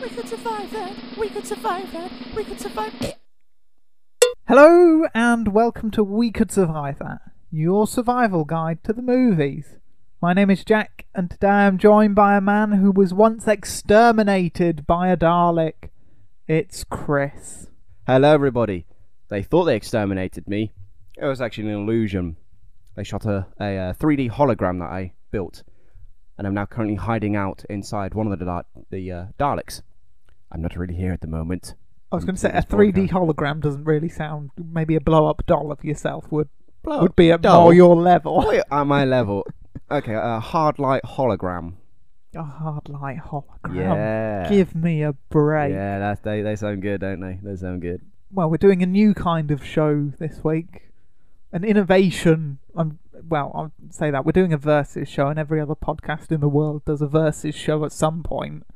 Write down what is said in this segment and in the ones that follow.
We could survive that. We could survive that. We could survive it. Hello and welcome to We Could Survive That, your survival guide to the movies. My name is Jack, and today I am joined by a man who was once exterminated by a Dalek. It's Chris. Hello everybody. They thought they exterminated me. It was actually an illusion. They shot a 3D hologram that I built, and I'm now currently hiding out inside one of the Daleks. I'm not really here at the moment. I was going to say, a 3D hologram doesn't really sound... Maybe a blow-up doll of yourself would be at more your level. Wait, at my level. Okay, a hard light hologram. A hard light hologram. Yeah. Give me a break. Yeah, they sound good, don't they? They sound good. Well, we're doing a new kind of show this week. An innovation. I'll say that. We're doing a versus show, and every other podcast in the world does a versus show at some point.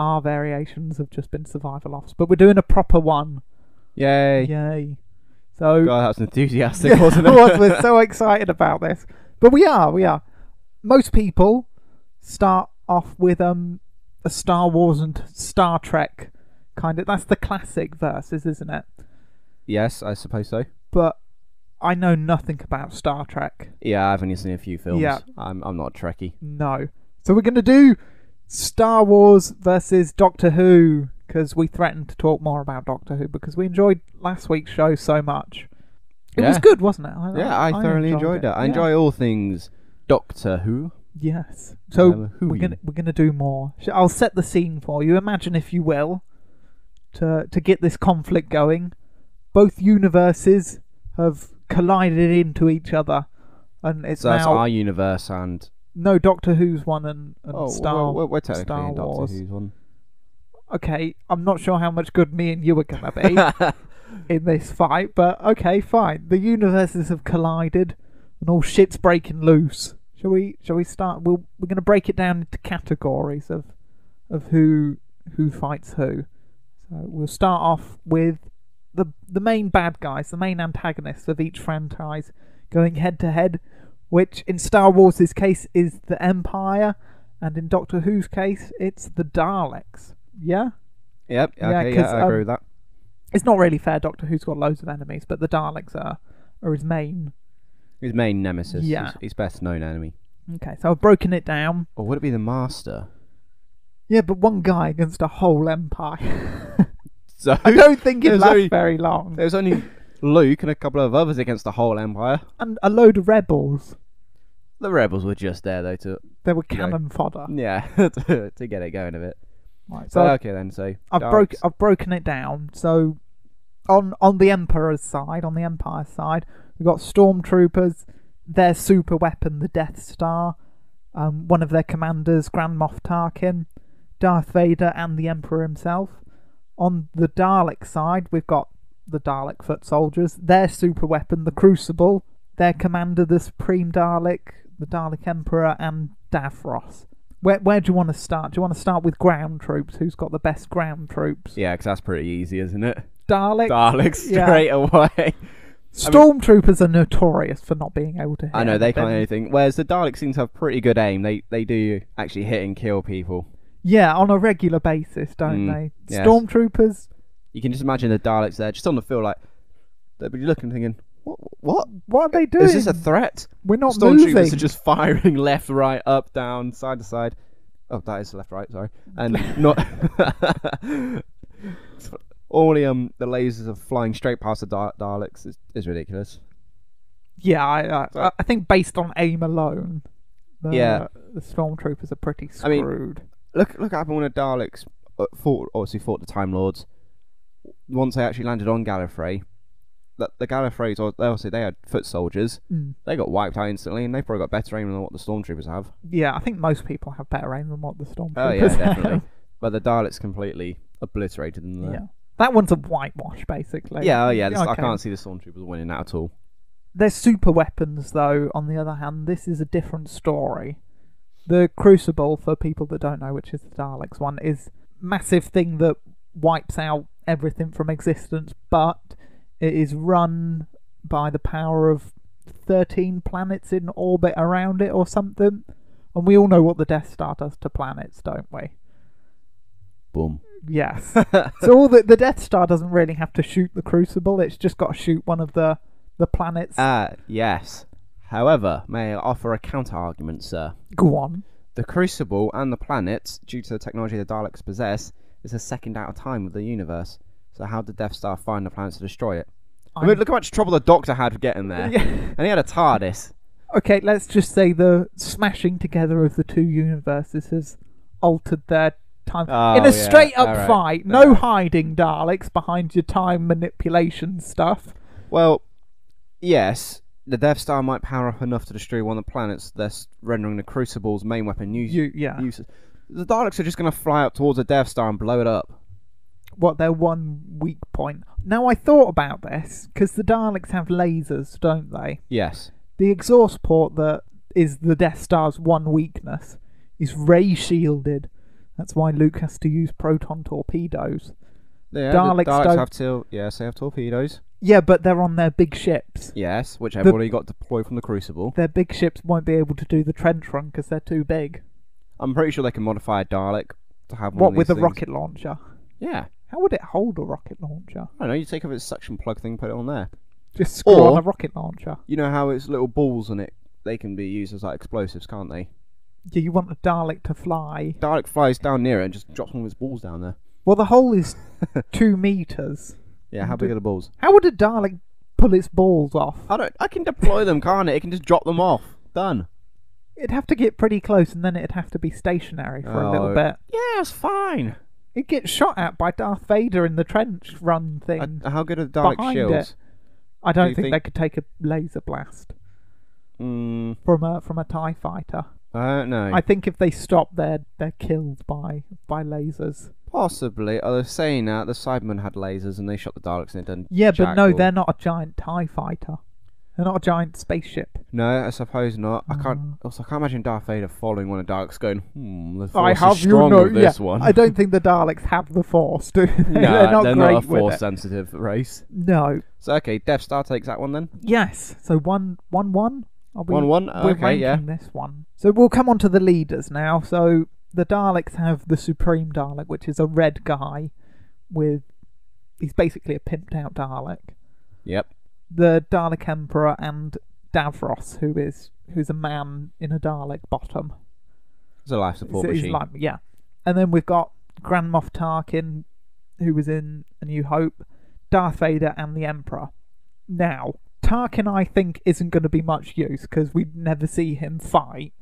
Our variations have just been survival offs, but we're doing a proper one. Yay. Yay. So, God, that was enthusiastic, wasn't it? We're so excited about this. But we are. Most people start off with a Star Wars and Star Trek kind of... That's the classic versus, isn't it? Yes, I suppose so. But I know nothing about Star Trek. Yeah, I've only seen a few films. Yeah. I'm not a Trekkie. No. So we're going to do Star Wars versus Doctor Who, because we threatened to talk more about Doctor Who because we enjoyed last week's show so much. It was good, wasn't it? I thoroughly enjoyed it. I enjoy all things Doctor Who. Yes. So we're gonna do more. I'll set the scene for you. Imagine, if you will, to get this conflict going. Both universes have collided into each other, and it's so now that's our universe and. No, Doctor Who's one and Star Wars. We're technically Star in Doctor Wars. Who's one. Okay, I'm not sure how much good me and you are going to be in this fight, but okay, fine. The universes have collided, and all shit's breaking loose. Shall we start? We're going to break it down into categories of who fights who. So we'll start off with the main bad guys, the main antagonists of each franchise, going head to head. Which, in Star Wars' case, is the Empire, and in Doctor Who's case, it's the Daleks. Yeah? Yep, okay, I agree with that. It's not really fair, Doctor Who's got loads of enemies, but the Daleks are his main... His main nemesis. Yeah. His best known enemy. Okay, so I've broken it down. Or would it be the Master? Yeah, but one guy against a whole Empire. So I don't think it lasts very long. There was only Luke and a couple of others against the whole Empire. And a load of rebels. The rebels were just there, though, They were cannon fodder. Yeah, to get it going a bit. Right, so okay then, so... I've broken it down. So, on the Emperor's side, on the Empire side, we've got Stormtroopers, their super weapon, the Death Star, one of their commanders, Grand Moff Tarkin, Darth Vader, and the Emperor himself. On the Dalek side, we've got the Dalek foot soldiers, their super weapon, the Crucible, their commander, the Supreme Dalek, the Dalek Emperor, and Davros. Where do you want to start? Do you want to start with ground troops? Who's got the best ground troops? Yeah, because that's pretty easy, isn't it? Daleks straight away. Stormtroopers are notorious for not being able to hit. I know, they can't do anything. Whereas the Daleks seem to have pretty good aim. They do actually hit and kill people. Yeah, on a regular basis, don't they? Yes. Stormtroopers... You can just imagine the Daleks there, just on the field, like, they'll be looking, thinking, what? What are they doing? Is this a threat? We're not Stormtroopers moving. are just firing left, right, up, down, side to side. Oh, that is left, right, sorry. And not... all the lasers are flying straight past the Daleks. Is ridiculous. Yeah, I think based on aim alone, the Stormtroopers are pretty screwed. Look what happened when the Daleks fought the Time Lords. Once they actually landed on Gallifrey, the Gallifreys, obviously they had foot soldiers. They got wiped out instantly, and they probably got better aim than what the Stormtroopers have. Yeah, I think most people have better aim than what the Stormtroopers have. Oh yeah, definitely. have. But the Daleks completely obliterated them there. Yeah, that one's a whitewash, basically. Yeah, okay. I can't see the Stormtroopers winning that at all. Their super weapons, though, on the other hand, this is a different story. The Crucible, for people that don't know, which is the Daleks one, is a massive thing that wipes out everything from existence, but it is run by the power of 13 planets in orbit around it or something. And we all know what the Death Star does to planets, don't we? Boom. Yes. So all the Death Star doesn't really have to shoot the Crucible. It's just got to shoot one of the planets. Yes. However, may I offer a counter-argument, sir? Go on. The Crucible and the planets, due to the technology the Daleks possess, is a second out of time of the universe. So how did Death Star find the planets to destroy it? I mean, look how much trouble the Doctor had getting there. Yeah. And he had a TARDIS. Okay, let's just say the smashing together of the two universes has altered their time. In a straight-up fight, no hiding Daleks behind your time manipulation stuff. Well, yes, the Death Star might power up enough to destroy one of the planets, thus rendering the Crucible's main weapon useless. The Daleks are just going to fly up towards the Death Star and blow it up. What, their one weak point? Now, I thought about this, because the Daleks have lasers, don't they? Yes. The exhaust port that is the Death Star's one weakness is ray-shielded. That's why Luke has to use proton torpedoes. Yeah, Daleks the Daleks don't... they have torpedoes. Yeah, but they're on their big ships. Yes, which have already got deployed from the Crucible. Their big ships won't be able to do the trench run because they're too big. I'm pretty sure they can modify a Dalek to have one What, of these with a things. rocket launcher? Yeah. How would it hold a rocket launcher? I don't know, you take off its suction plug thing, put it on there. Just screw on a rocket launcher. You know how it's little balls on it, they can be used as like explosives, can't they? Yeah, you want a Dalek to fly. Dalek flies down near it and just drops one of its balls down there. Well, the hole is 2 meters. Yeah, how big are the balls? How would a Dalek pull its balls off? I can deploy them, can't it? It can just drop them off. Done. It'd have to get pretty close and then it'd have to be stationary for a little bit. Yeah, it's fine. It gets shot at by Darth Vader in the trench run thing. How good are Dalek behind shields? It. I don't you think think they could take a laser blast from a TIE fighter. I don't know. I think if they stop, they're killed by lasers. Possibly. I was saying that the Cybermen had lasers and they shot the Daleks and it done. Yeah, but no, they're not a giant TIE fighter. They're not a giant spaceship. No, I suppose not. I can't imagine Darth Vader following one of the Daleks going, the I Force have is strong with this yeah, one. I don't think the Daleks have the Force, do they? No, they're not a great with it. Force-sensitive race. No. So, okay, Death Star takes that one then? Yes. So 1-1. 1-1? We're Okay, ranking yeah. this one. So we'll come on to the leaders now. So the Daleks have the Supreme Dalek, which is a red guy he's basically a pimped out Dalek. Yep. The Dalek Emperor and Davros, who's a man in a Dalek bottom. It's a life support He's machine. yeah. And then we've got Grand Moff Tarkin, who was in A New Hope, Darth Vader and the Emperor. Now, Tarkin, I think, isn't going to be much use because we'd never see him fight.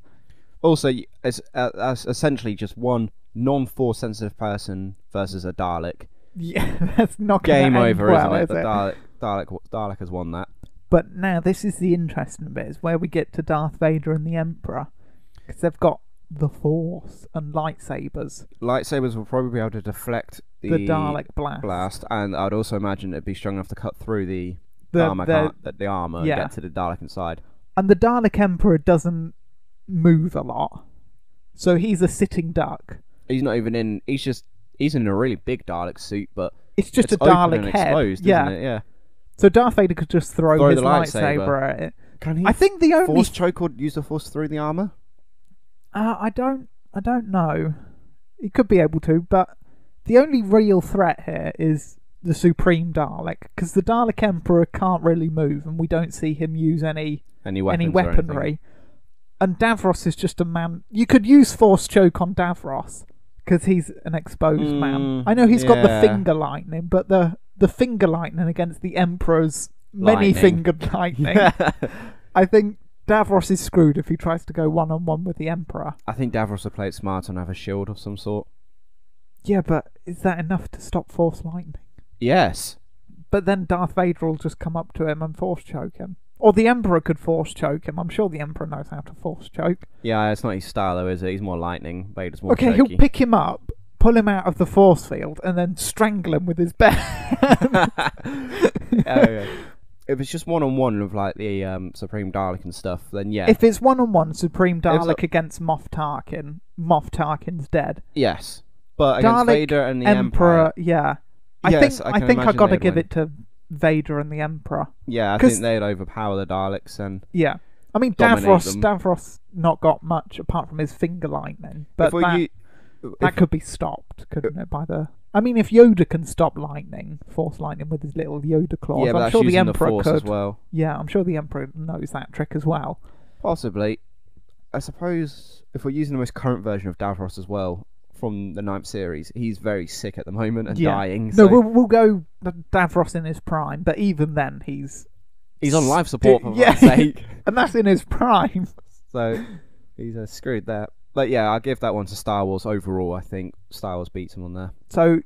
Also, it's essentially just one non-Force sensitive person versus a Dalek. Yeah, that's not going to Game end over, well, isn't it? is The Dalek has won that. But now this is the interesting bit, is where we get to Darth Vader and the Emperor, because they've got the Force and lightsabers. Lightsabers will probably be able to deflect the Dalek blast, and I'd also imagine it'd be strong enough to cut through the armor and get to the Dalek inside. And the Dalek Emperor doesn't move a lot, so he's a sitting duck. He's not even in. He's in a really big Dalek suit, but it's just a open Dalek and head. exposed, Yeah. isn't it? Yeah. So Darth Vader could just throw his the lightsaber at it. Can he? I think the only Force choke or use the Force through the armor. I don't know. He could be able to, but the only real threat here is the Supreme Dalek, because the Dalek Emperor can't really move, and we don't see him use any weaponry. And Davros is just a man. You could use Force choke on Davros because he's an exposed man. I know he's got the finger lightning, but the finger lightning against the Emperor's many-fingered lightning. I think Davros is screwed if he tries to go one-on-one with the Emperor. I think Davros will play it smart and have a shield of some sort. Yeah, but is that enough to stop Force lightning? Yes. But then Darth Vader will just come up to him and Force choke him. Or the Emperor could Force choke him. I'm sure the Emperor knows how to Force choke. Yeah, it's not his style though, is it? He's more lightning. Vader's more Okay, choky. he'll pick him up, pull him out of the force field, and then strangle him with his bare hand. Okay. If it's just one-on-one with like the Supreme Dalek and stuff, then yeah. If it's one-on-one Supreme Dalek against Moff Tarkin's dead. Yes. But against Dalek, Vader and the Emperor, yeah. I Yes, think I got to they'd give win. it to Vader and the Emperor. Yeah, I think they'd overpower the Daleks and Yeah. I mean, dominate them. Davros not got much apart from his finger lightning. But That could be stopped, couldn't it? By the. I mean, if Yoda can stop lightning, Force lightning with his little Yoda claws, Yeah, but I'm that's sure the using the Emperor Force could. as well. Yeah, I'm sure the Emperor knows that trick as well. Possibly. I suppose if we're using the most current version of Davros as well from the 9th series, he's very sick at the moment and dying. No, So we'll go Davros in his prime, but even then he's on life support for yeah, God's sake. and that's in his prime. So he's screwed there. But yeah, I'll give that one to Star Wars overall. I think Star Wars beats him on there. So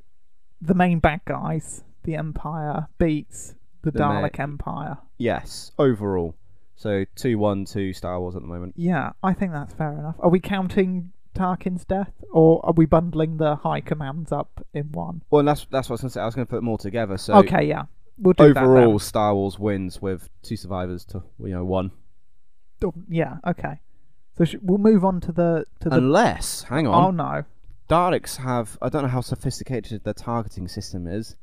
the main bad guys, the Empire, beats the Dalek Empire. Yes, overall. So 2-1 to Star Wars at the moment. Yeah, I think that's fair enough. Are we counting Tarkin's death, or are we bundling the high commands up in one? Well, that's what I was going to say. I was going to put them all together. So Okay, yeah, we'll do overall, that Star Wars wins with 2 survivors to 1. then. Yeah, okay. So we'll move on to the Unless, hang on. Oh no, Daleks have, I don't know how sophisticated their targeting system is.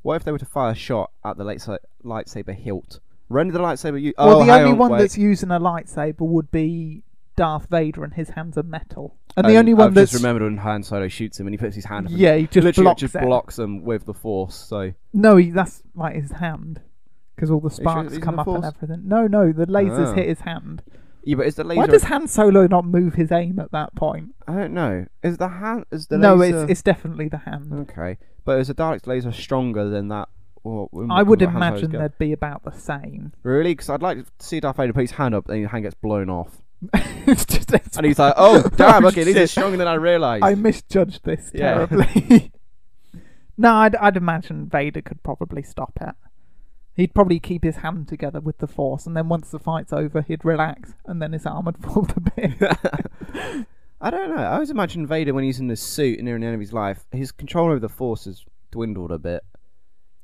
What if they were to fire a shot at the lightsaber hilt? Render the lightsaber... Well, the only one that's using a lightsaber would be Darth Vader, and his hands are metal. And the only one I've that's... just remembered when Han Solo shoots him and he puts his hand up. Yeah, he just literally blocks just it. blocks them with the Force, so... No, that's like his hand. Because all the sure sparks it's come the up and Force? everything. No, the lasers Oh. hit his hand. Yeah, but is the laser... Why does Han Solo not move his aim at that point? I don't know. Is the hand... Is the No, laser... it's definitely the hand. Okay. But is the Dalek's laser stronger than that? Or, I would Han Solo's imagine gun? they'd be about the same. Really? Because I'd like to see Darth Vader put his hand up and his hand gets blown off. It's just And he's like, oh, damn, okay, these are shit. stronger than I realised. I misjudged this Yeah. terribly. No, I'd imagine Vader could probably stop it. He'd probably keep his hand together with the Force, and then once the fight's over, he'd relax, and then his arm would fall to bits. I don't know. I always imagine Vader when he's in this suit and near the end of his life, his control over the Force has dwindled a bit.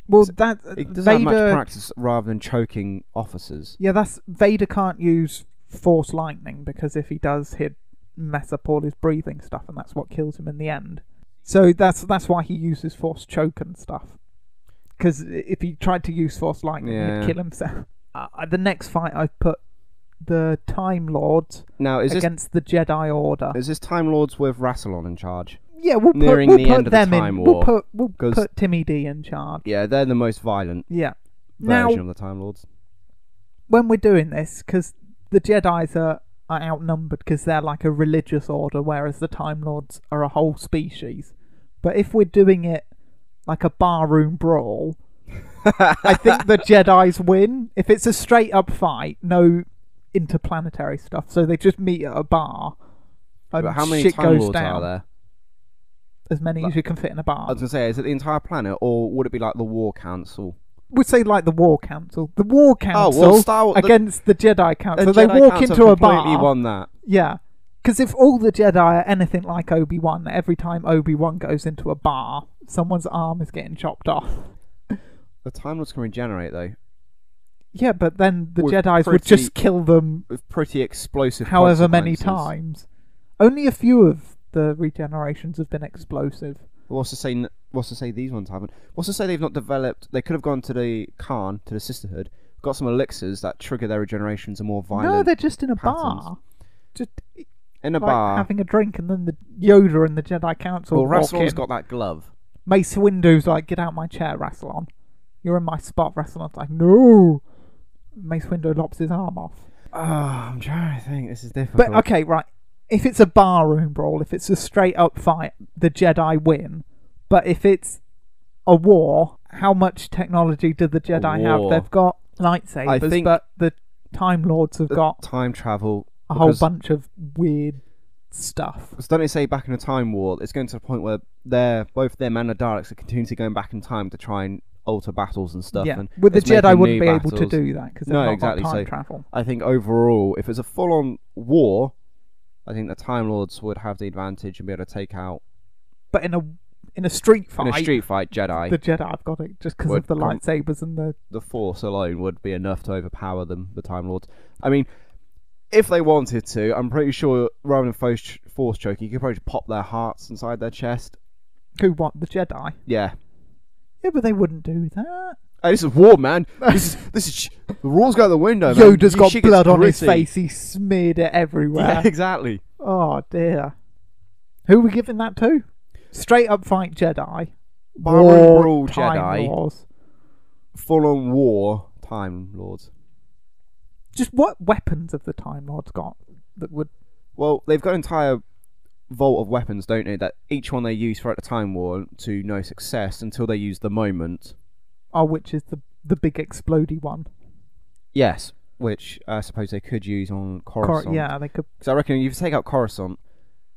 Well, that He doesn't have much Vader, practice rather than choking officers. yeah, that's Vader can't use Force lightning because if he does, he'd mess up all his breathing stuff, and that's what kills him in the end. So that's why he uses Force choke and stuff. Because if he tried to use Force lightning, Yeah. he'd kill himself. The next fight, I've put the Time Lords Now, is against the Jedi Order. this Time Lords with Rassilon in charge? Yeah, we'll nearing put the end of the them Time in. War, We'll 'cause- put Timmy D in charge. Yeah, they're the most violent Yeah. Now, version of the Time Lords. when we're doing this, because the Jedis are outnumbered because they're like a religious order, whereas the Time Lords are a whole species. But if we're doing it like a barroom brawl, I think the Jedis win. If it's a straight up fight, no interplanetary stuff, so they just meet at a bar and But how many shit Time goes Lords down. are there? As many as you can fit in a bar. I was going to say, is it the entire planet, or would it be like the War Council? We'd say like the War Council. The War Council well, Star Wars- against the Jedi Council. The They Jedi walk Council into a completely bar. won that. Yeah. Because if all the Jedi are anything like Obi-Wan, every time Obi-Wan goes into a bar, someone's arm is getting chopped off. The Time Lords can regenerate, though, Yeah, but then the With Jedis would pretty just kill them with pretty explosive however many consequences. times. Only a few of the regenerations have been explosive. What's to say these ones haven't? What's to say they've not developed? They could have gone to the Khan, to the Sisterhood, got some elixirs that trigger their regenerations and more violent. No, they're just in a patterns. bar. Just in a like bar. having a drink, and then the Yoda and the Jedi Council Well, walk Rassilon's in. got that glove. Mace Windu's like, get out my chair, Rassilon. You're in my spot. Rassilon's like, no. Mace Windu lops his arm off. Oh, I'm trying to think. This is difficult. But okay, right. If it's a barroom brawl, if it's a straight up fight, the Jedi win. But if it's a war, how much technology do the Jedi have? war. They've got lightsabers, think but the Time Lords have got time travel. a whole because- bunch of weird stuff. Because don't they say back in the Time War, it's going to the point where both them and the Daleks are continuously going back in time to try and alter battles and stuff. Yeah, And with the it's making Jedi wouldn't new be able to battles. do that because they've No, not exactly, got time so- travel. I think overall, if it's a full-on war, I think the Time Lords would have the advantage and be able to take out But in a street fight, in a street fight Jedi. the Jedi have got it just because Would of the com- lightsabers and the. The Force alone would be enough to overpower them, the Time Lords. I mean, if they wanted to, I'm pretty sure rather than Force choke, you could probably just pop their hearts inside their chest. Who want the Jedi? Yeah. Yeah, but they wouldn't do that. Hey, this is war, man. This is the rules go out the window, man. Yoda's Your got shit gets blood on his gritty. face. He smeared it everywhere. Yeah, exactly. Oh dear. Who are we giving that to? Straight up fight Jedi. Barroom Brawl Time Jedi. Wars. Full on war Time Lords. Just what weapons have the Time Lords got that would... Well, they've got an entire vault of weapons, don't they? That each one they use throughout the Time War to no success until they use the moment. Oh, which is the big explodey one. Yes, which I suppose they could use on Coruscant. Yeah, they could... So I reckon if you take out Coruscant,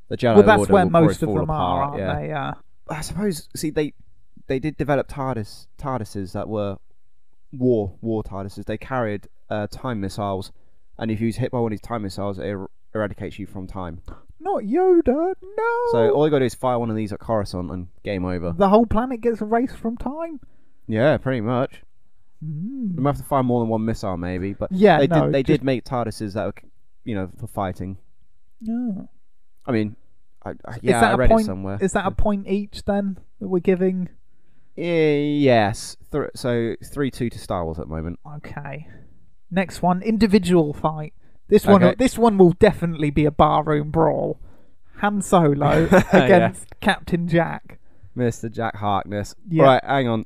the Jedi Well, that's Order where will probably most of fall them apart, are, aren't yeah. they? Yeah. I suppose. See, they did develop TARDISes that were war TARDISes. They carried time missiles, and if you hit by one of these time missiles, it eradicates you from time. Not Yoda, no! So all you got to do is fire one of these at Coruscant, and game over. The whole planet gets erased from time? Yeah, pretty much. Mm. You might have to fire more than one missile, maybe, but Yeah, they did make TARDISes that were, for fighting. Yeah. I mean, I that I a read point, it somewhere. Is that a point each then that we're giving? Yes. So 3-2 to Star Wars at the moment. Okay. Next one, individual fight. This one will definitely be a barroom brawl. Han Solo against Captain Jack. Mr. Jack Harkness. Yeah. Right, hang on.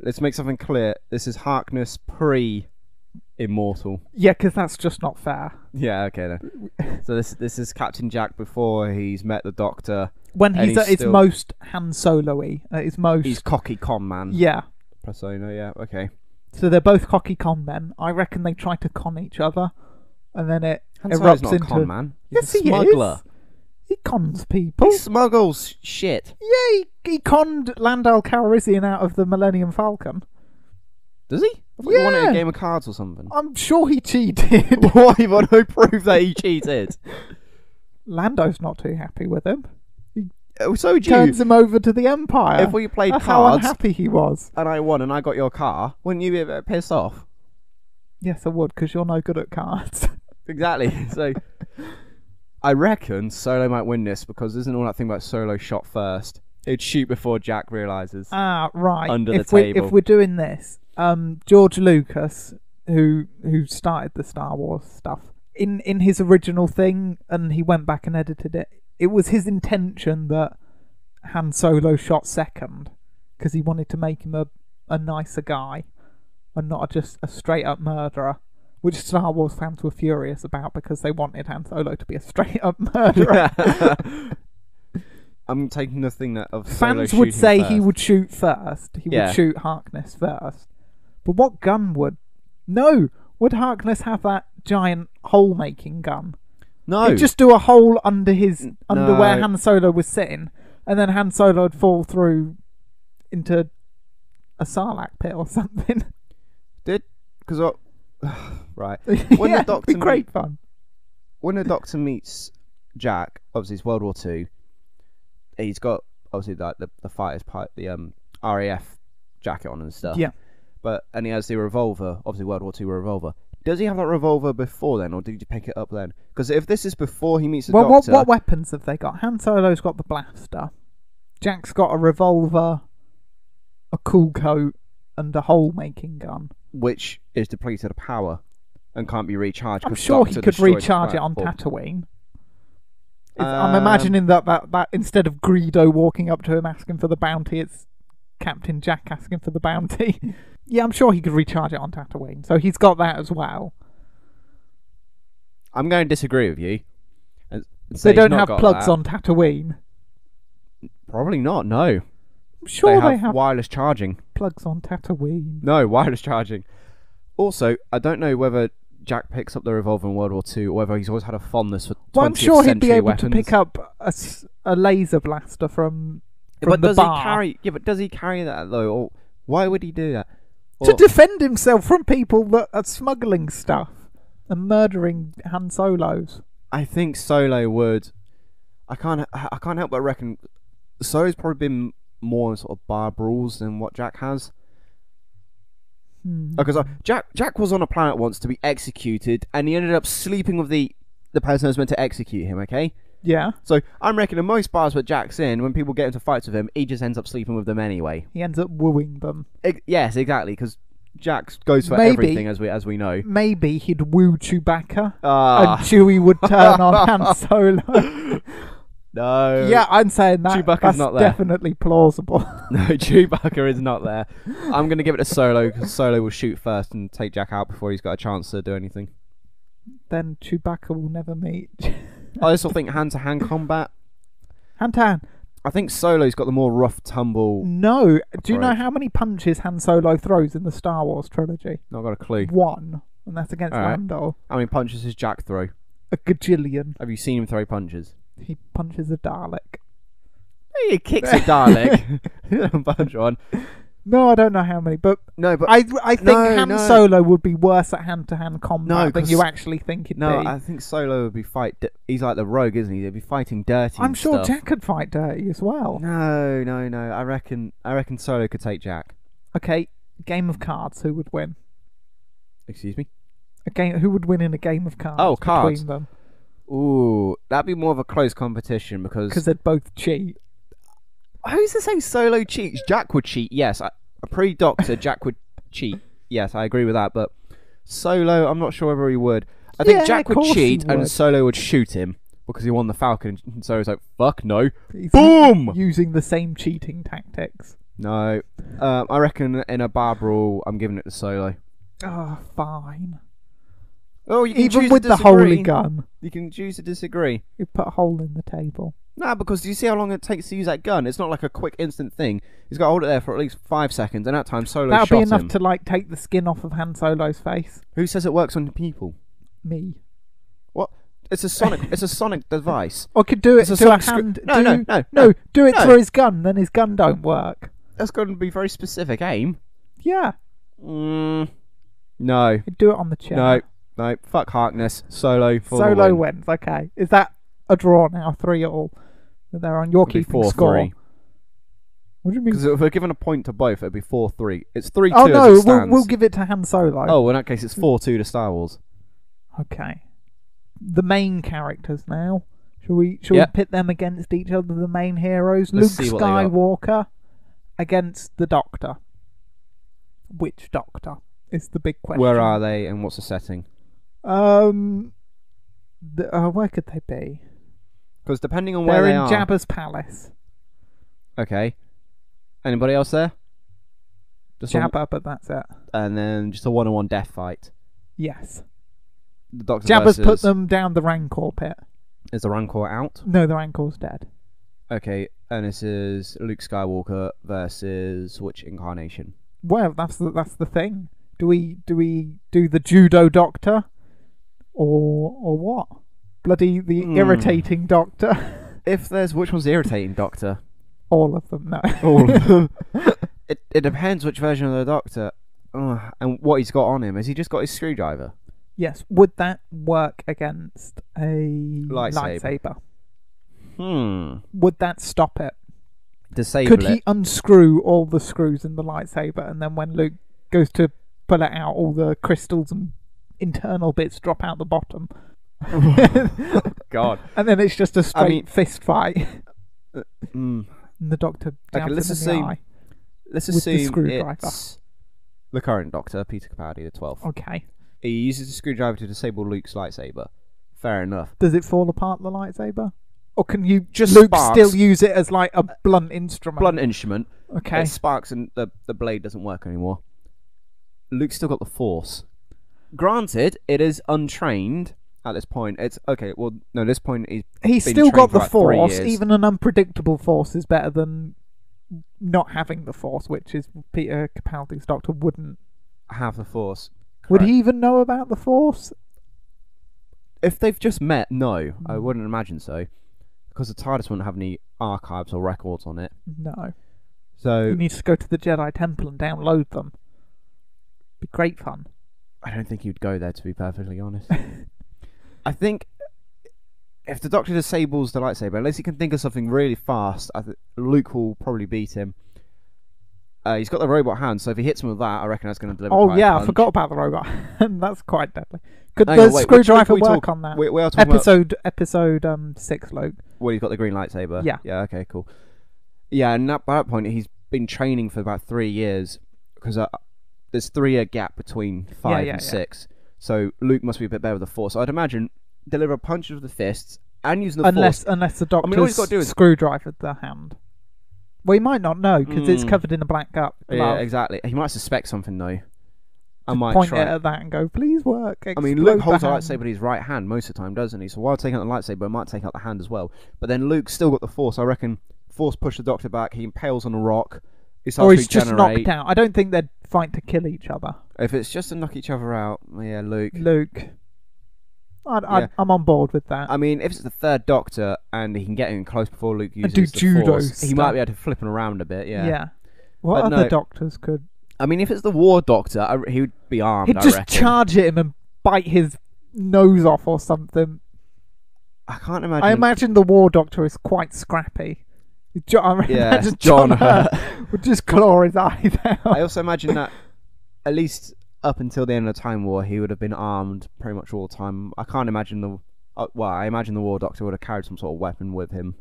Let's make something clear. This is Harkness pre-Immortal. Yeah, because that's just not fair. Yeah, okay then. So this is Captain Jack before he's met the Doctor. When And he's at he's his most Han Solo-y, at his most... He's cocky con man. Yeah. Persona, yeah, okay. So they're both cocky con men. I reckon they try to con each other, and then it Han Solo's erupts not a into... con man. Yes, He's a he smuggler. is. He cons people. He smuggles shit. Yeah, he conned Landau Calrissian out of the Millennium Falcon. Does he? I thought he wanted Yeah. a game of cards or something. I'm sure he cheated. Why? You've got no proof that he cheated. Lando's not too happy with him. So would you. Turns him over to the Empire. If we played That's how cards unhappy he was. and I won and I got your car, wouldn't you be a bit pissed off? Yes, I would, because you're no good at cards. Exactly. So I reckon Solo might win this because isn't all that thing about Solo shot first? He'd shoot before Jack realizes. Right. Under if the table. If we're doing this, George Lucas, who started the Star Wars stuff, in his original thing, and he went back and edited it, it was his intention that Han Solo shot second, because he wanted to make him a nicer guy, and not just a straight up murderer. Which Star Wars fans were furious about because they wanted Han Solo to be a straight up murderer. I'm taking the thing that of Solo Fans would shooting say first. he would shoot first. He Yeah. would shoot Harkness first. But what gun would... No! Would Harkness have that giant hole-making gun? No. He'd just do a hole under where No. Han Solo was sitting, and then Han Solo would fall through into a Sarlacc pit or something. Because right. When Yeah, the Doctor it'd be great fun. When the Doctor meets Jack, obviously it's World War II. He's got obviously like the fighter's part, the RAF jacket on and stuff. Yeah. And he has the revolver, obviously World War II revolver. Does he have that revolver before then, or did he pick it up then? Because if this is before he meets the Doctor, What weapons have they got? Han Solo's got the blaster. Jack's got a revolver, a cool coat, and a hole-making gun. which is depleted of power and can't be recharged. I'm 'cause sure he Doctor could destroyed the recharge it on platform. Tatooine. I'm imagining that instead of Greedo walking up to him asking for the bounty, it's Captain Jack asking for the bounty. Yeah, I'm sure he could recharge it on Tatooine, so he's got that as well. I'm going to disagree with you. And say They he's don't not have got plugs that. on Tatooine. Probably not. No, I'm sure they they have have wireless charging. plugs on Tatooine. No, wireless charging. Also, I don't know whether Jack picks up the revolver in World War II or whether he's always had a fondness for 20th Well, I'm sure he'd be century able weapons. to pick up a laser blaster from but the does bar he carry? Yeah, but does he carry that though? Or why would he do that? to Or- defend himself from people that are smuggling stuff and murdering Han Solos. I think Solo would. I can't help but reckon Solo's probably been more sort of bar brawls than what Jack has. Because Jack was on a planet once to be executed, and he ended up sleeping with the person who was meant to execute him. Okay, Yeah, so I'm reckoning most bars where Jack's in, when people get into fights with him, he just ends up sleeping with them anyway. he ends up wooing them. Yes, exactly, because Jack goes for Maybe. everything as we know. Maybe he'd woo Chewbacca, Ah. and Chewie would turn on Han Solo. No. Yeah, I'm saying that. Chewbacca's That's not there. definitely plausible. No, Chewbacca is not there. I'm going to give it to Solo because Solo will shoot first and take Jack out before he's got a chance to do anything. Then Chewbacca will never meet. I also think hand-to-hand combat. Hand to hand. I think Solo's got the more rough tumble. No. Do you know approach. how many punches Han Solo throws in the Star Wars trilogy? Not got a clue. 1. And that's against Alright. Lando. How many punches does Jack throw? A gajillion. Have you seen him throw punches? He punches a Dalek. He kicks a Dalek. He doesn't punch one. No, I don't know how many, but No, but I think No, Han no. Solo would be worse at hand-to-hand combat than 'cause- you actually think it'd no, be. I think Solo would be he's like the rogue, isn't he? He'd be fighting dirty. I'm and sure stuff. Jack could fight dirty as well. No. I reckon Solo could take Jack. Okay, game of cards. Who would win? Excuse me. Who would win in a game of cards? Oh, cards. between them? Ooh, that'd be more of a close competition because Because they'd both cheat. who's to say Solo cheats? Jack would cheat. Yes, a pre-Doctor Jack would cheat. Yes, I agree with that. But Solo, I'm not sure whether he would. I think Yeah, Jack of would course he cheat and would. Solo would shoot him because he won the Falcon. And Solo's like, fuck no. He's Boom! Using the same cheating tactics. No. I reckon in a bar brawl, I'm giving it to Solo. Oh, fine. Oh, you can Even choose with to the disagree. holy gun, You can choose to disagree. you put a hole in the table. Nah, because do you see how long it takes to use that gun? It's not like a quick instant thing. He's got to hold it there for at least 5 seconds, and that time Solo That'll shot be enough him. to like take the skin off of Han Solo's face. Who says it works on people? Me. What? It's a sonic. It's a sonic device. I could do it It's a to a sonic hand. No, do it no. for his gun. Then his gun don't work. That's going to be very specific aim. Yeah, No, he'd do it on the chair. no. Fuck Harkness. Solo. For Solo the win. wins. Okay, is that a draw now? 3-3. They're on your It'd be keeping 4-3. score. What do you mean? Because if we're given a point to both, it'd be 4-3. It's 3-2 Oh as no, it we'll stands. give it to Han Solo. Oh, in that case, it's 4-2 to Star Wars. Okay. The main characters now. Shall we Yep. pit them against each other? The main heroes. Let's Luke see what they got. Skywalker against the Doctor. Which Doctor is the big question. Where are they, and what's the setting? Where could they be? Because depending on where They're they in are. Jabba's palace. Okay. Anybody else there? Just a- Jabba, but that's it. and then just a one-on-one death fight. Yes. The Doctor Jabba's versus... put them down the Rancor pit. Is the Rancor out? No, the Rancor's dead. Okay, and this is Luke Skywalker versus which incarnation? Well, that's the thing. Do we do the judo Doctor, or what? Bloody the irritating Doctor. If there's which one's the irritating Doctor? All of them. No. All of them. It depends which version of the Doctor, and what he's got on him. Has he just got his screwdriver? Yes. Would that work against a Lightsaber. Would that stop it? Disable Could it. he unscrew all the screws in the lightsaber, and then when Luke goes to pull it out, all the crystals and internal bits drop out the bottom? God. And then it's just a straight mean- fist fight. Mm. And the Doctor jabs let's him in assume- the eye. Let's With the assume screwdriver. it's the current Doctor, Peter Capaldi, the 12th. Okay. He uses the screwdriver to disable Luke's lightsaber. Fair enough. Does it fall apart, the lightsaber? Or can you Just Luke sparks. still use it as like a blunt instrument? Blunt instrument. Okay. It sparks and the blade doesn't work anymore. Luke's still got the Force. Granted, it is untrained at this point. It's okay. Well, no, at this point He's been still got trained for the about 3 Force. years. Even an unpredictable Force is better than not having the Force, which is Peter Capaldi's Doctor wouldn't. have the Force. Would Correct. he even know about the Force? If they've just met, no, I wouldn't imagine so, because the TARDIS wouldn't have any archives or records on it. No. So He needs to go to the Jedi Temple and download them. Be great fun. I don't think he'd go there, to be perfectly honest. I think if the Doctor disables the lightsaber, unless he can think of something really fast, Luke will probably beat him. He's got the robot hand, so if he hits him with that, I reckon that's going to deliver. Oh quite a yeah, I punch. forgot about the robot. That's quite deadly. Could Hang the on, wait, screwdriver which Luke are we work talk- on that? We are talking about Episode 6, Luke. well, he's got the green lightsaber. Yeah. Yeah. Okay. Cool. Yeah, and by that point, he's been training for about 3 years because there's 3-year gap between 5 yeah. and 6. So Luke must be a bit better with the Force. So I'd imagine deliver a punch with the fists, and using the unless Force. the all he's doctor's got to do is- screwdrivered the hand. Well, he might not know because it's covered in a black glove. Yeah, exactly. He might suspect something though. I Just might point try. it at that and go, please work. I mean, explode Luke holds the the hand." lightsaber in his right hand most of the time, doesn't he? So while taking out the lightsaber, it might take out the hand as well. But then Luke's still got the Force. I reckon Force push the Doctor back. He impales on a rock. He starts Or to he's just regenerate. knocked out. I don't think they'd fight to kill each other. If it's just to knock each other out, yeah, Luke. Luke. Yeah. I'm on board with that. I mean, if it's the third Doctor and he can get in close before Luke uses do the judo Force, he stuff. might be able to flip him around a bit. Yeah. What But other no. doctors could? I mean, if it's the War Doctor, he would be armed. He'd I just reckon. charge at him and bite his nose off or something. I can't imagine. I imagine the War Doctor is quite scrappy. I Yeah, imagine John John Hurt would just claw his eyes out. I also imagine that at least up until the end of the Time War, he would have been armed pretty much all the time. I can't imagine I imagine the War Doctor would have carried some sort of weapon with him,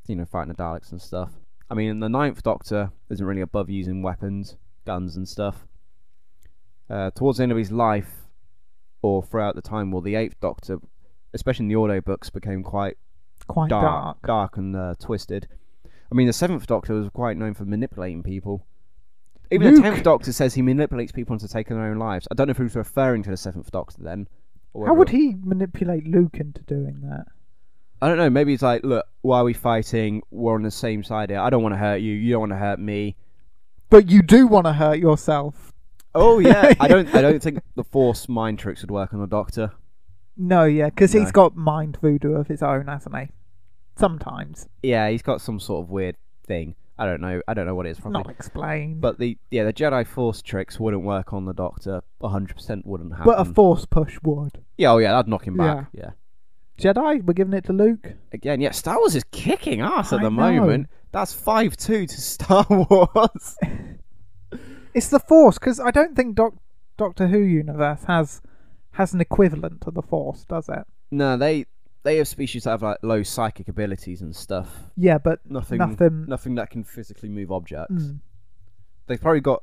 fighting the Daleks and stuff. I mean, the Ninth Doctor isn't really above using weapons, guns and stuff. Towards the end of his life, or throughout the Time War, the Eighth Doctor, especially in the audio books, became quite dark and twisted. I mean, the Seventh Doctor was quite known for manipulating people. Even Luke. the 10th Doctor says he manipulates people into taking their own lives. I don't know if he was referring to the 7th Doctor then. Or How whether- would he manipulate Luke into doing that? I don't know. Maybe he's like, look, why are we fighting? We're on the same side here. I don't want to hurt you. You don't want to hurt me. But you do want to hurt yourself. Oh yeah. I don't think the Force mind tricks would work on the Doctor. No, yeah, because No. he's got mind voodoo of his own, hasn't he? Sometimes. Yeah, he's got some sort of weird thing. I don't know what it is probably. Not explained. But the Jedi Force tricks wouldn't work on the Doctor. 100% wouldn't happen. But a force push would. Yeah, oh yeah, that'd knock him back. Yeah. Jedi, we're giving it to Luke. Again, yeah, Star Wars is kicking ass at I the know. moment. That's 5-2 to Star Wars. It's the Force, because I don't think Doctor Who universe has an equivalent to the Force, does it? No, they have species that have like low psychic abilities and stuff. Yeah, but Nothing that can physically move objects. Mm. They've probably got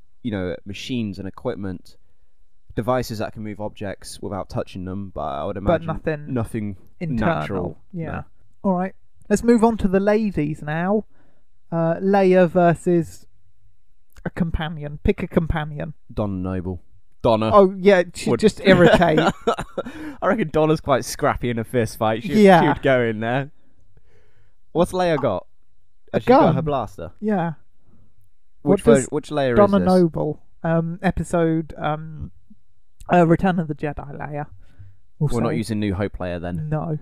machines and equipment, devices that can move objects without touching them. But I would imagine nothing internal. natural. Yeah. No. All right. Let's move on to the ladies now. Leia versus a companion. Pick a companion. Donna Noble. Donna. Oh yeah, she'd would- just irritate. I reckon Donna's quite scrappy in a fist fight. She Yeah. would go in there. What's Leia got? A Has she got gun. her blaster? Yeah. Which What does which Leia Donna is this? Noble. Episode Return of the Jedi Leia. We're not using New Hope Leia then. No.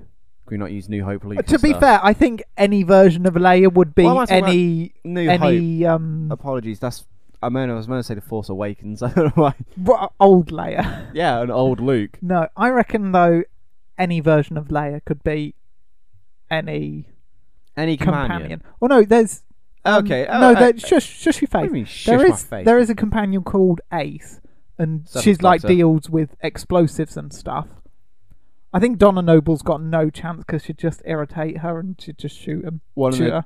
Can we not use New Hope Luke? To be fair, I think any version of Leia would be Why am I talking any New Hope. any Apologies, that's. I was going to say the Force Awakens. I don't know why. old Leia. Yeah, an old Luke. No, I reckon though any version of Leia could be any Any companion. Well, no, there's Okay. no, shush your What do you face. mean, shush There my is face? there is a companion called Ace, and Seventh she's like Doctor. deals with explosives and stuff. I think Donna Noble's got no chance because she'd just irritate her and she'd just shoot him. One of Shoot the her.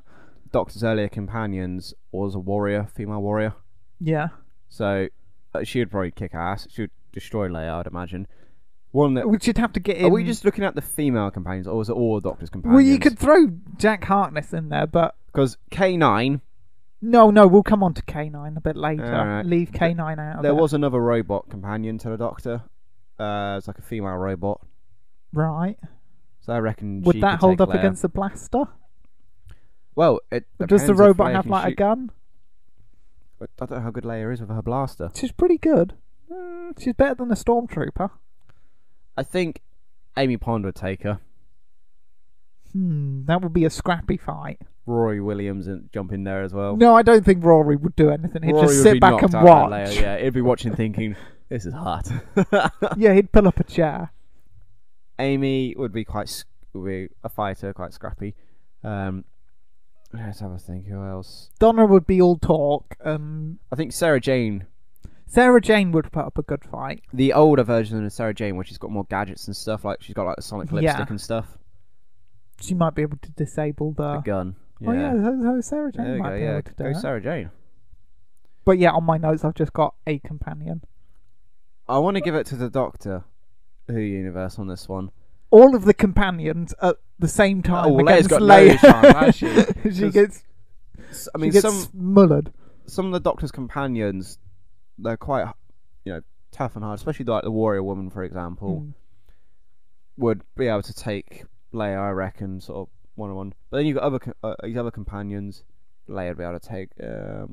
Doctor's earlier companions was a warrior, female warrior. Yeah. So she would probably kick ass. She would destroy Leia, I'd imagine. One that. Which you'd have to get in. Are we just looking at the female companions, or is it all the Doctor's companions? Well, you could throw Jack Harkness in there, but Because K9, no, we'll come on to K9 a bit later. Alright. Leave K9 out of there it. was another robot companion to the Doctor. It's like a female robot. Right. So I reckon Would she that could hold take up Leia. against the blaster? Well, it Or does the depends if robot Leia have can like a shoot- gun? I don't know how good Leia is with her blaster. She's pretty good. She's better than a stormtrooper. I think Amy Pond would take her. That would be a scrappy fight. Rory Williams and jump in there as well. No, I don't think Rory would do anything. He'd Rory just would sit be back knocked and out by watch. Leia, yeah, he'd be watching thinking, this is hot. Yeah, he'd pull up a chair. Amy would be would be a fighter, quite scrappy. Let's have a think. Who else? Donna would be all talk. I think Sarah Jane, Sarah Jane would put up a good fight. the older version of Sarah Jane, where she's got more gadgets and stuff. Like she's got like the sonic lipstick Yeah. and stuff. She might be able to disable The the. gun. Yeah. Oh yeah, so Sarah Jane There we might go. be Yeah, able to do go it. Sarah Jane. But yeah, on my notes I've just got a companion. I want to give it to the Doctor Who universe on this one. all of the companions at the same time Oh, against Leia's got Leia. no chance, has she? she 'Cause, gets I mean, she gets mullered. some of the Doctor's companions, they're quite, tough and hard. Especially like the Warrior Woman, for example, would be able to take Leia, I reckon, sort of one-on-one. But then you've got these other companions. Leia would be able to take.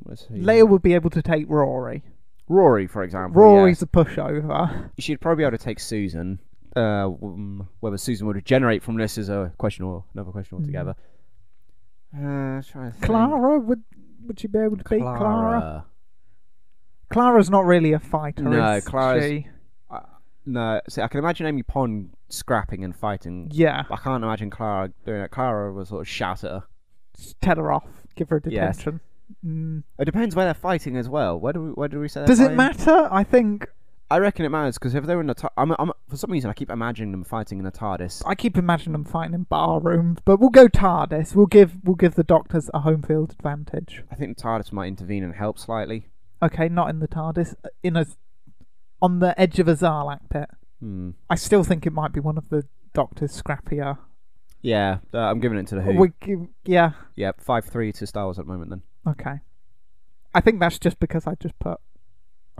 Let's see. Leia would be able to take Rory. Rory, for example. Rory's yes. a pushover. She'd probably be able to take Susan. Whether Susan would regenerate from this is a question or another question altogether. Trying to think. Clara would she be able to beat Clara? Clara's not really a fighter. No, is Clara's- she? No, see, I can imagine Amy Pond scrapping and fighting. Yeah. I can't imagine Clara doing it. Clara will sort of shout at her. Just tell her off. Give her Yes. detention. It depends where they're fighting as well. Where do we say? They're Does it fighting? matter? I think I reckon it matters because if they were in the, I'm for some reason I keep imagining them fighting in the TARDIS. I keep imagining them fighting in bar rooms, but we'll go TARDIS. We'll give the Doctors a home field advantage. I think the TARDIS might intervene and help slightly. Okay, not in the TARDIS. On the edge of a Zarlak pit. I still think it might be one of the Doctor's scrappier. Yeah, I'm giving it to the Who. Yeah. Yeah, 5-3 to Star Wars at the moment then. Okay. I think that's just because I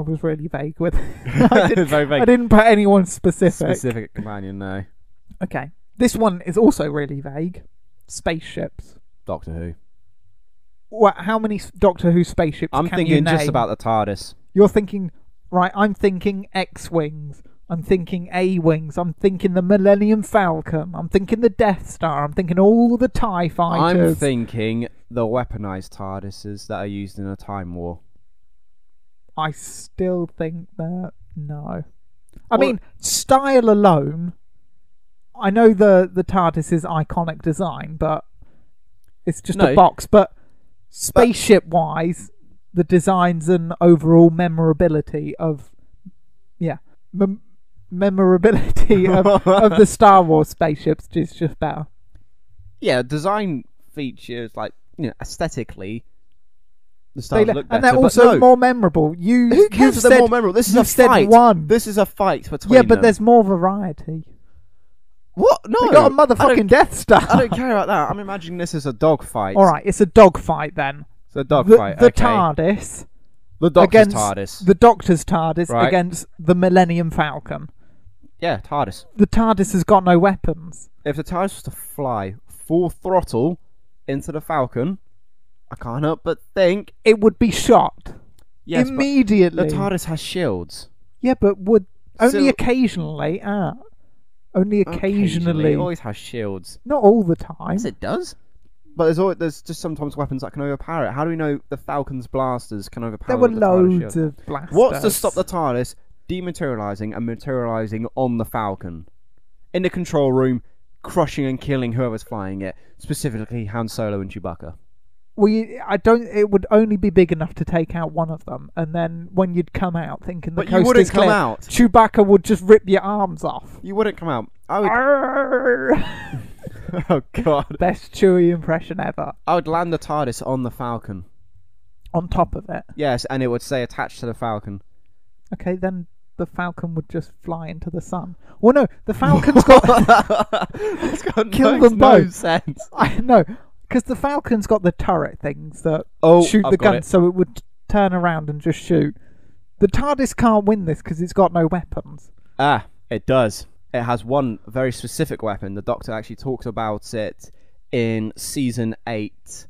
was really vague with it. Very vague. I didn't put anyone specific. Specific companion, no. Okay. This one is also really vague. Spaceships. Doctor Who. How many Doctor Who spaceships I'm can you thinking name? just about the TARDIS. You're thinking, right, I'm thinking X-Wings. I'm thinking A-Wings. I'm thinking the Millennium Falcon. I'm thinking the Death Star. I'm thinking all the TIE fighters. I'm thinking the weaponized TARDISes that are used in a Time War. I still think that no. I mean, style alone. I know the TARDIS is iconic design, but it's just a box. But spaceship wise, the designs and overall memorability of memorability of the Star Wars spaceships is just better. Yeah, design features like aesthetically. The stars look better, and they're but also no. more memorable. Who cares if they're more memorable? This is a fight. One. This is a fight between Yeah, but them. there's more variety. What? No, They got a motherfucking Death Star. I don't care about that. I'm imagining this as a dog fight. All right, it's a dog fight then. It's a dog The fight. okay. TARDIS. The Doctor's TARDIS. The Doctor's TARDIS Right. against the Millennium Falcon. Yeah, TARDIS. The TARDIS has got no weapons. If the TARDIS was to fly full throttle into the Falcon, I can't help but think It would be shot yes, immediately. but the TARDIS has shields. Yeah, but would only So- occasionally. Only occasionally. It always has shields. Not all the time. Yes, it does. But there's just sometimes weapons that can overpower it. How do we know the Falcon's blasters can overpower? There were the TARDIS loads shield? of blasters. What's to stop the TARDIS dematerializing and materializing on the Falcon? In the control room, crushing and killing whoever's flying it, specifically Han Solo and Chewbacca. I don't. It would only be big enough to take out one of them, and then when you'd come out thinking the But you coast wouldn't is come clear, out. Chewbacca would just rip your arms off. You wouldn't come out. I would. Arrgh. Oh God. Best Chewie impression ever. I would land the TARDIS on the Falcon. On top of it. Yes, and it would say attached to the Falcon. Okay, then the Falcon would just fly into the sun. Well, no, the Falcon's got. It's got Kill no them both. sense. I know, because the Falcon's got the turret things that Oh, shoot I've the got gun, it. so it would turn around and just shoot. The TARDIS can't win this because it's got no weapons. Ah, it does. It has one very specific weapon. The Doctor actually talks about it in season 8.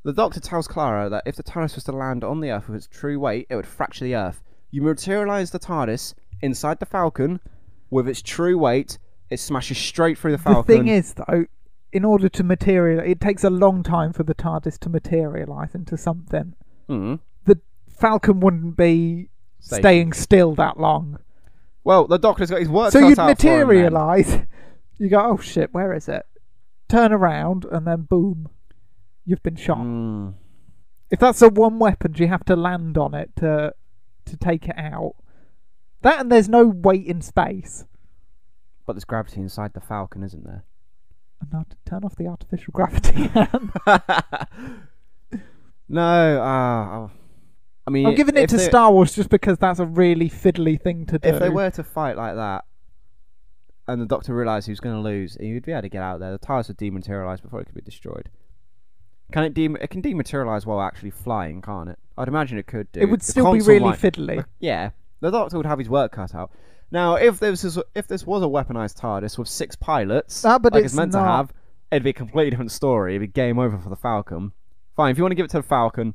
The Doctor tells Clara that if the TARDIS was to land on the Earth with its true weight, it would fracture the Earth. You materialise the TARDIS inside the Falcon with its true weight, it smashes straight through the Falcon. The thing is, though, in order to materialize, it takes a long time for the TARDIS to materialize into something. Mm. The Falcon wouldn't be staying still that long. Well, the Doctor's got his work So cut you'd out for him, then. materialise. You go, oh shit, where is it? Turn around, and then boom, you've been shot. Mm. If that's a one weapon, you have to land on it to take it out. That and there's no weight in space. But there's gravity inside the Falcon, isn't there? And now to turn off the artificial gravity. No, I mean, I'm giving it if to they- Star Wars just because that's a really fiddly thing to do. If they were to fight like that, and the Doctor realised he was going to lose, he would be able to get out there. The TARDIS would dematerialise before it could be destroyed. Can it it can dematerialise while actually flying, can't it? I'd imagine it could do. It would The still be console really might- fiddly. Yeah, the Doctor would have his work cut out. Now, if this was a weaponised TARDIS with 6 pilots, Ah, but like it's it's meant to not. have, it'd be a completely different story. It'd be game over for the Falcon. Fine, if you want to give it to the Falcon,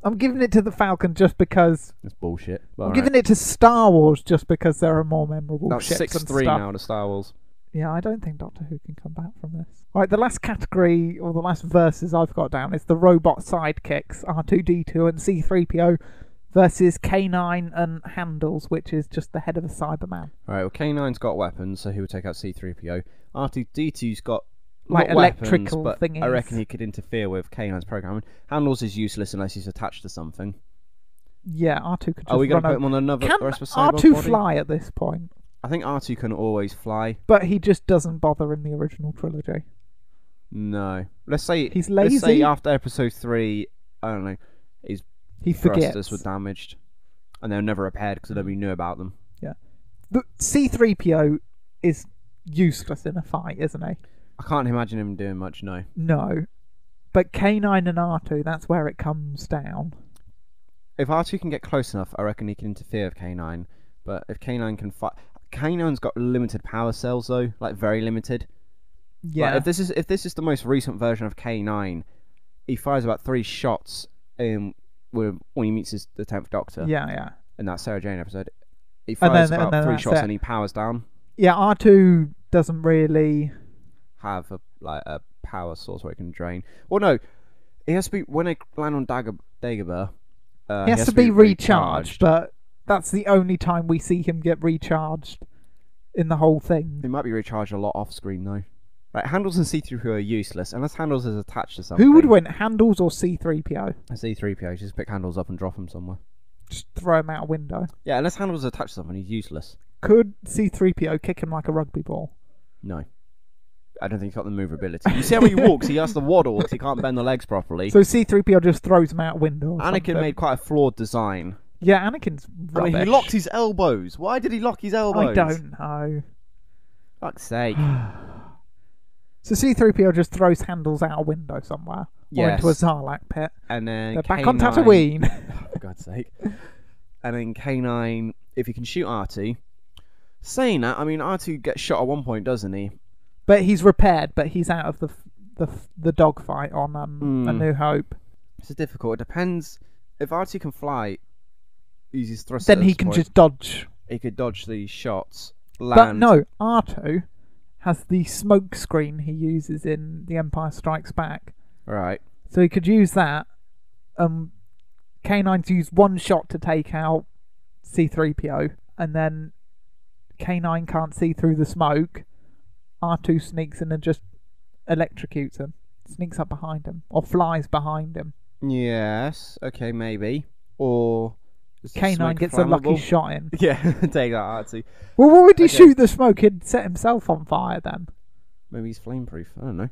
I'm giving it to the Falcon just because. it's bullshit. I'm giving it to Star Wars just because there are more memorable That's ships and 6-3 stuff. now to Star Wars. Yeah, I don't think Doctor Who can come back from this. Right, the last category, or the last verses I've got down, is the robot sidekicks, R2-D2 and C-3PO, versus K9 and Handles, which is just the head of a Cyberman. Alright, well, K9's got weapons, so he would take out C-3PO. R2-D2's got Like not weapons, electrical but thingies. I reckon he could interfere with K9's programming. Handles is useless unless he's attached to something. Yeah, R2 could just Are we going to run put him on another Can rest of a cyborg R2 body? fly at this point? I think R2 can always fly. But he just doesn't bother in the original trilogy. No. Let's say He's Let's say lazy. after episode 3, I don't know, He forgets. thrusters were damaged. And they were never repaired because nobody knew about them. But C-3PO is useless in a fight, isn't he? I can't imagine him doing much, no. No. But K9 and R2, that's where it comes down. If R2 can get close enough, I reckon he can interfere with K9. But if K9 can fight... K9's got limited power cells, though. Like, very limited. Yeah. Like, if this is the most recent version of K9, he fires about 3 shots when he meets the 10th Doctor. Yeah. In that Sarah Jane episode. He And fires then about 3 that's shots it. and he powers down. Yeah, R2 doesn't really... Have a power source where it can drain. Well, no. It has to be... When they land on Dagobah... he has to be recharged, but that's the only time we see him get recharged in the whole thing. He might be recharged a lot off screen though. Like Handles and C-3PO are useless unless Handles is attached to something. Who would win, Handles or C-3PO? C-3PO, just pick Handles up and drop him somewhere. Just throw him out a window. Yeah, unless Handles is attached to something, he's useless. Could C-3PO kick him like a rugby ball? No. I don't think he's got the moveability. You see how he walks? He has to waddle because he can't bend the legs properly. So C-3PO just throws him out a window or Anakin something. made quite a flawed design. Yeah, Anakin's rubbish. I mean, he locked his elbows. Why did he lock his elbows? I don't know. Fuck's sake. So C-3PO just throws Handles out a window somewhere. Or into a Yes. Sarlacc pit. And then They're K9... back on Tatooine. For God's sake. And then K9, if he can shoot R2... Saying that, I mean, R2 gets shot at one point, doesn't he? But he's repaired, but he's out of the dogfight on A New Hope. It's difficult. It depends. If R2 can fly, use his thrusters. Then he can just dodge. He could dodge these shots. But Land. no, R2 has the smoke screen he uses in The Empire Strikes Back. Right. So he could use that. K9's used one shot to take out C-3PO, and then K9 can't see through the smoke. R2 sneaks in and just electrocutes him. Sneaks up behind him. Or flies behind him. Yes. Okay, maybe. Or... is the K9 smoke gets a lucky flammable? shot in. Yeah, take that, R2. Well, what would he Okay. shoot the smoke? He'd set himself on fire then. Maybe he's flameproof. I don't know.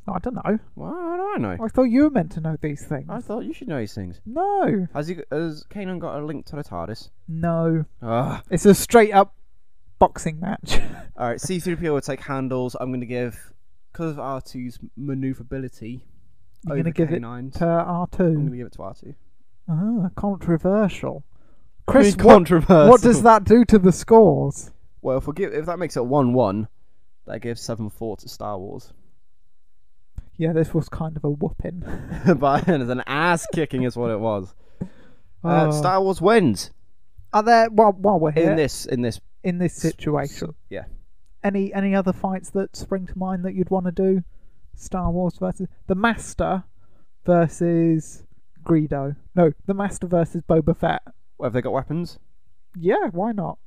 I don't know. Well, how do I know? I thought you were meant to know these things. I thought you should know these things. No. Has Kanan got a link to the TARDIS? No. Ugh. It's a straight up boxing match. Alright, C-3PO will take Handles. I'm going to give... Because of R2's manoeuvrability... You're over going to give it K9's, to I'm going R2. to give it to R2. Ah, controversial. Chris, what, controversial. what does that do to the scores? Well, if that makes it 1-1, that gives 7-4 to Star Wars. Yeah, this was kind of a whooping. But it's an ass kicking is what it was. Oh. Star Wars wins Are there, while we're here, in this. in this situation, Yeah. any other fights that spring to mind that you'd want to do? Star Wars versus the Master versus Greedo. No, the Master versus Boba Fett. What, have they got weapons? Yeah, why not?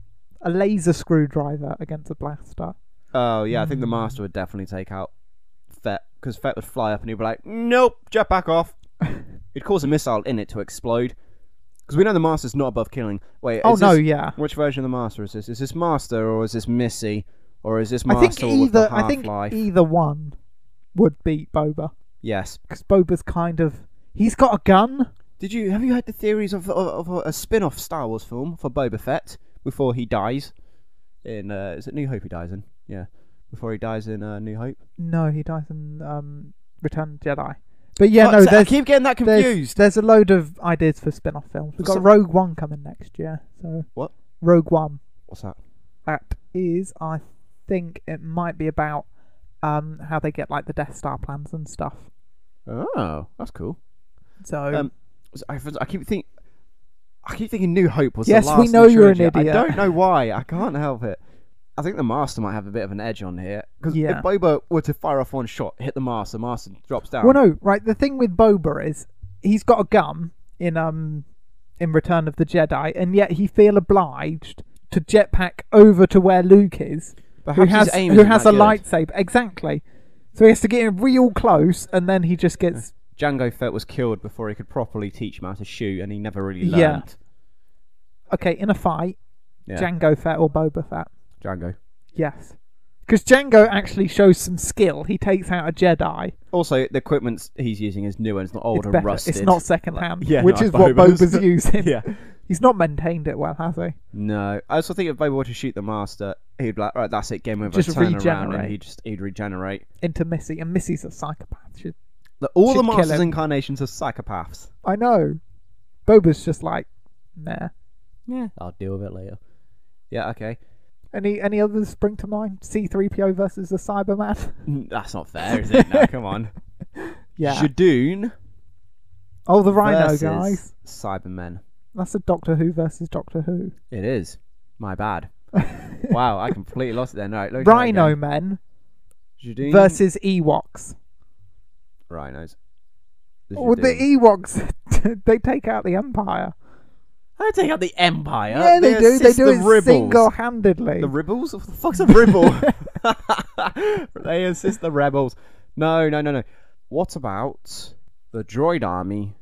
A laser screwdriver against a blaster. Oh yeah, I think the Master would definitely take out Fett because Fett would fly up and he'd be like, "Nope, jetpack off." It'd cause a missile in it to explode. Because we know the Master's not above killing. Wait, Oh is no, this- yeah. Which version of the Master is this? Is this Master or is this Missy or is this I Master think with the either. I think half-life? either one would beat Boba Yes. because Boba's kind of. He's got a gun. Have you heard the theories of a spin-off Star Wars film for Boba Fett before he dies? In is it New Hope he dies in? Yeah, before he dies in New Hope. No, he dies in Return of the Jedi. But yeah, no, I keep getting that confused. There's a load of ideas for spin-off films. We've got Rogue One coming next year. So What? Rogue One. What's that? That is, I think it might be about how they get like the Death Star plans and stuff. Oh, that's cool. So I keep thinking New Hope was yes, the last we know in the you're an trilogy. idiot. I don't know why. I can't help it. I think the Master might have a bit of an edge on here because Yeah. if Boba were to fire off one shot, hit the Master drops down. well, no, right. The thing with Boba is he's got a gun in Return of the Jedi, and yet he feel obliged to jetpack over to where Luke is, who has a lightsaber. Exactly. So he has to get in real close, and then he just gets. Jango Fett was killed before he could properly teach him how to shoot, and he never really learned. Yeah. Okay, in a fight, Yeah. Jango Fett or Boba Fett? Jango. Yes. Because Jango actually shows some skill. He takes out a Jedi. Also, the equipment he's using is new and it's not old It's and better. rusted. It's not second hand, Yeah, which like is what Boba's. Boba's using. Yeah. He's not maintained it well, has he? No. I also think if Boba were to shoot the Master, he'd be like, right, that's it, game over. Just turn around, regenerate. and he'd regenerate. Into Missy, and Missy's a psychopath. All Should the kill Master's him. incarnations are psychopaths. I know. Boba's just like, nah. Yeah. I'll deal with it later. Yeah, okay. Any others spring to mind? C-3PO versus the Cyberman? That's not fair, is it? No, come on. Yeah. Jadoon Oh, the Rhino versus guys. Cybermen. That's a Doctor Who versus Doctor Who. It is. My bad. Wow, I completely lost it then. Right, Rhino men Jadoon versus Ewoks. Rhinos. Well, the Ewoks, they take out the Empire. I take out the Empire. Yeah, they do. They assist do the it Ribbles. single-handedly. The Ribbles? What the fuck's a Ribble? They assist the rebels. No. What about the droid army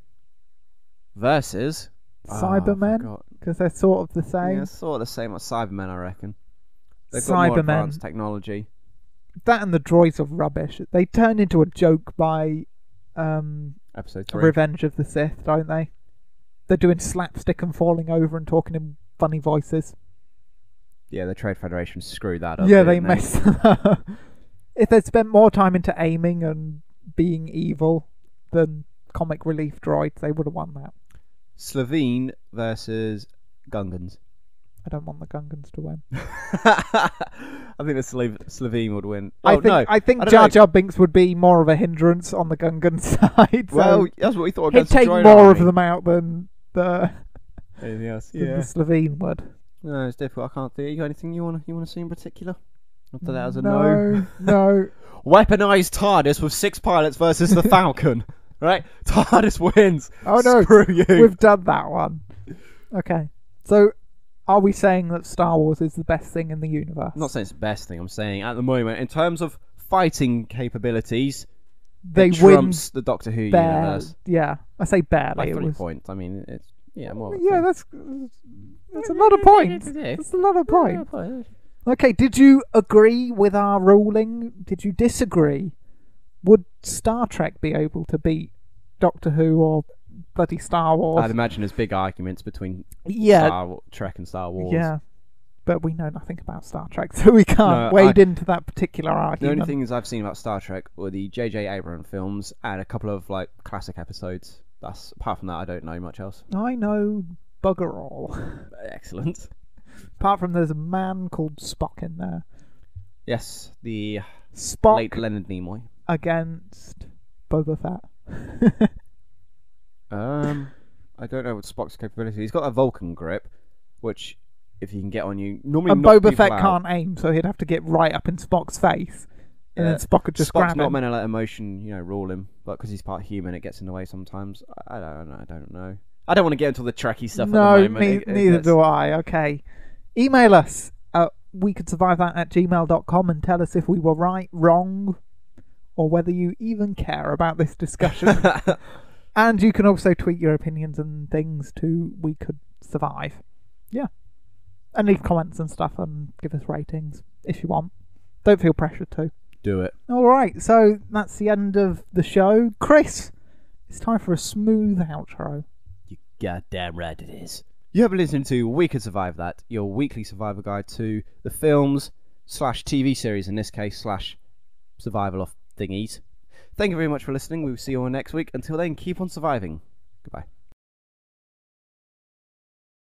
versus Cybermen? Because they're sort of the same. Yeah, sort of the same as Cybermen, I reckon. They've got more Cybermen. advanced technology. That and the droids are rubbish. They turn into a joke by Episode 3. Revenge of the Sith, don't they? They're doing slapstick and falling over and talking in funny voices. Yeah, the Trade Federation screwed that up. Yeah, they didn't messed them up. If they'd spent more time into aiming and being evil than comic relief droids, they would have won that. Slovene versus Gungans. I don't want the Gungans to win. I think the Slovene would win. Oh, I think don't Jar know. Jar Binks would be more of a hindrance on the Gungan side. So Well, that's what we thought he'd against the take droid more army. of them out than the Anything else? than the Slovene would. No, it's difficult. I can't think. You got anything you want to see in particular? I'll take that as a no. No. Weaponized TARDIS with 6 pilots versus the Falcon. Right? TARDIS wins. Oh no, Screw you. we've done that one. Okay, so are we saying that Star Wars is the best thing in the universe? I'm not saying it's the best thing. I'm saying at the moment, in terms of fighting capabilities, they it win trumps the Doctor Who bare. universe. Yeah, I say barely. By It 3 was. points. I mean, it's more. Of a Yeah, thing. that's a lot of points. That's a lot of points. Okay, did you agree with our ruling? Did you disagree? Would Star Trek be able to beat Doctor Who or bloody Star Wars? I'd imagine there's big arguments between Yeah, Trek and Star Wars. yeah. But we know nothing about Star Trek, so we can't No, wade into that particular The argument. only things I've seen about Star Trek were the J.J. Abrams films and a couple of like classic episodes. Apart from that, I don't know much else. I know bugger all. Excellent. Apart from there's a man called Spock in there. Yes, the Spock late Leonard Nimoy. against Boba Fett. I don't know what Spock's capability. He's got a Vulcan grip, which if he can get on you, normally And knock Boba people Fett out. can't aim, so he'd have to get right up in Spock's face. And Yeah. then Spock could just Spock's grab not him. meant to let emotion, rule him, but because he's part human, it gets in the way sometimes. I don't know. I don't want to get into the Trekkie stuff No, at the moment. neither do I. Okay. Email us at wecouldssurvivethat@gmail.com and tell us if we were right, wrong, or whether you even care about this discussion. And you can also tweet your opinions and things to We Could Survive. Yeah. And leave comments and stuff and give us ratings if you want. Don't feel pressured to. Do it. Alright, so that's the end of the show. Chris, it's time for a smooth outro. You goddamn right it is. You have been listening to We Could Survive That, your weekly survival guide to the films, slash TV series, in this case, slash survival of thingies. Thank you very much for listening. We will see you all next week. Until then, keep on surviving. Goodbye.